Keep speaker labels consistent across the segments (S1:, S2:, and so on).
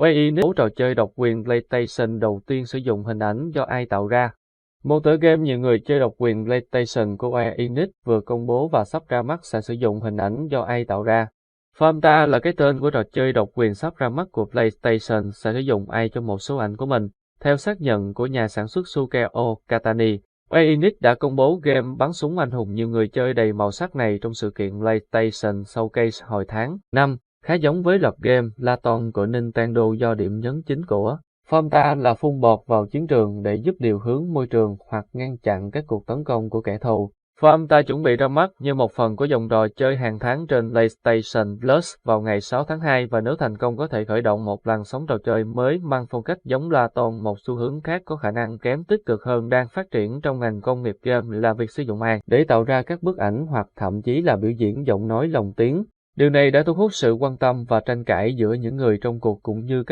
S1: Square Enix trò chơi độc quyền PlayStation đầu tiên sử dụng hình ảnh do AI tạo ra. Một tựa game nhiều người chơi độc quyền PlayStation của Square Enix vừa công bố và sắp ra mắt sẽ sử dụng hình ảnh do AI tạo ra. Famta là cái tên của trò chơi độc quyền sắp ra mắt của PlayStation sẽ sử dụng AI trong một số ảnh của mình. Theo xác nhận của nhà sản xuất Shuhei Katani, Square Enix đã công bố game bắn súng anh hùng nhiều người chơi đầy màu sắc này trong sự kiện PlayStation Showcase hồi tháng 5. Khá giống với loạt game Laton của Nintendo do điểm nhấn chính của Famta là phun bọt vào chiến trường để giúp điều hướng môi trường hoặc ngăn chặn các cuộc tấn công của kẻ thù. Famta chuẩn bị ra mắt như một phần của dòng trò chơi hàng tháng trên PlayStation Plus vào ngày 6 tháng 2 và nếu thành công có thể khởi động một làn sóng trò chơi mới mang phong cách giống Laton. Một xu hướng khác có khả năng kém tích cực hơn đang phát triển trong ngành công nghiệp game là việc sử dụng AI để tạo ra các bức ảnh hoặc thậm chí là biểu diễn giọng nói lồng tiếng. Điều này đã thu hút sự quan tâm và tranh cãi giữa những người trong cuộc cũng như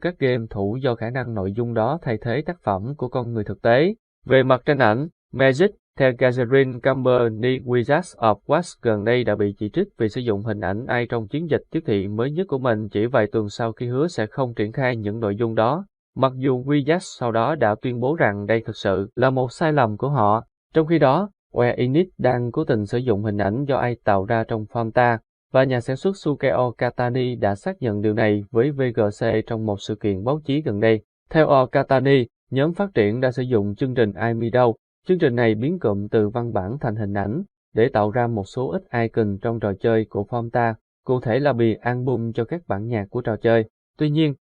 S1: các game thủ do khả năng nội dung đó thay thế tác phẩm của con người thực tế. Về mặt tranh ảnh, Magic The Gathering Company Wizards of West gần đây đã bị chỉ trích vì sử dụng hình ảnh AI trong chiến dịch tiếp thị mới nhất của mình chỉ vài tuần sau khi hứa sẽ không triển khai những nội dung đó. Mặc dù Wizards sau đó đã tuyên bố rằng đây thực sự là một sai lầm của họ. Trong khi đó, Square Enix đang cố tình sử dụng hình ảnh do AI tạo ra trong Famta, và nhà sản xuất Shuhei Katani đã xác nhận điều này với VGC trong một sự kiện báo chí gần đây. Theo Katani, nhóm phát triển đã sử dụng chương trình iMido. Chương trình này biến cụm từ văn bản thành hình ảnh để tạo ra một số ít icon trong trò chơi của Famta, cụ thể là bìa album cho các bản nhạc của trò chơi. Tuy nhiên,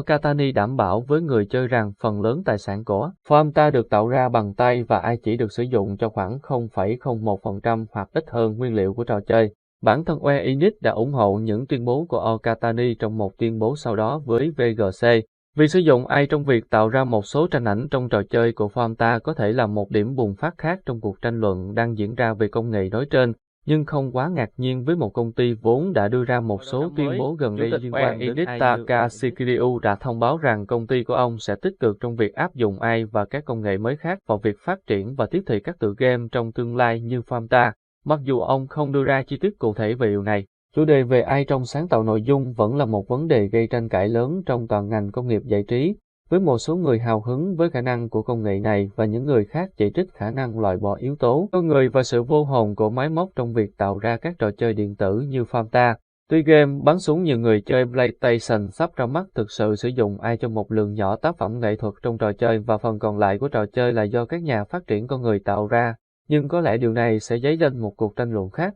S1: Katani đảm bảo với người chơi rằng phần lớn tài sản của Famta được tạo ra bằng tay và AI chỉ được sử dụng cho khoảng 0,01% hoặc ít hơn nguyên liệu của trò chơi. Bản thân Square Enix đã ủng hộ những tuyên bố của Katani trong một tuyên bố sau đó với VGC. Việc sử dụng AI trong việc tạo ra một số tranh ảnh trong trò chơi của Famta có thể là một điểm bùng phát khác trong cuộc tranh luận đang diễn ra về công nghệ nói trên, nhưng không quá ngạc nhiên với một công ty vốn đã đưa ra một số tuyên bố gần đây liên quan đến AI. Takashi Kiryu đã thông báo rằng công ty của ông sẽ tích cực trong việc áp dụng AI và các công nghệ mới khác vào việc phát triển và tiếp thị các tựa game trong tương lai như Famta. Mặc dù ông không đưa ra chi tiết cụ thể về điều này, chủ đề về AI trong sáng tạo nội dung vẫn là một vấn đề gây tranh cãi lớn trong toàn ngành công nghiệp giải trí, với một số người hào hứng với khả năng của công nghệ này và những người khác chỉ trích khả năng loại bỏ yếu tố con người và sự vô hồn của máy móc trong việc tạo ra các trò chơi điện tử như Famta. Tuy game bắn súng nhiều người chơi PlayStation sắp ra mắt thực sự sử dụng AI cho một lượng nhỏ tác phẩm nghệ thuật trong trò chơi và phần còn lại của trò chơi là do các nhà phát triển con người tạo ra, nhưng có lẽ điều này sẽ dấy lên một cuộc tranh luận khác.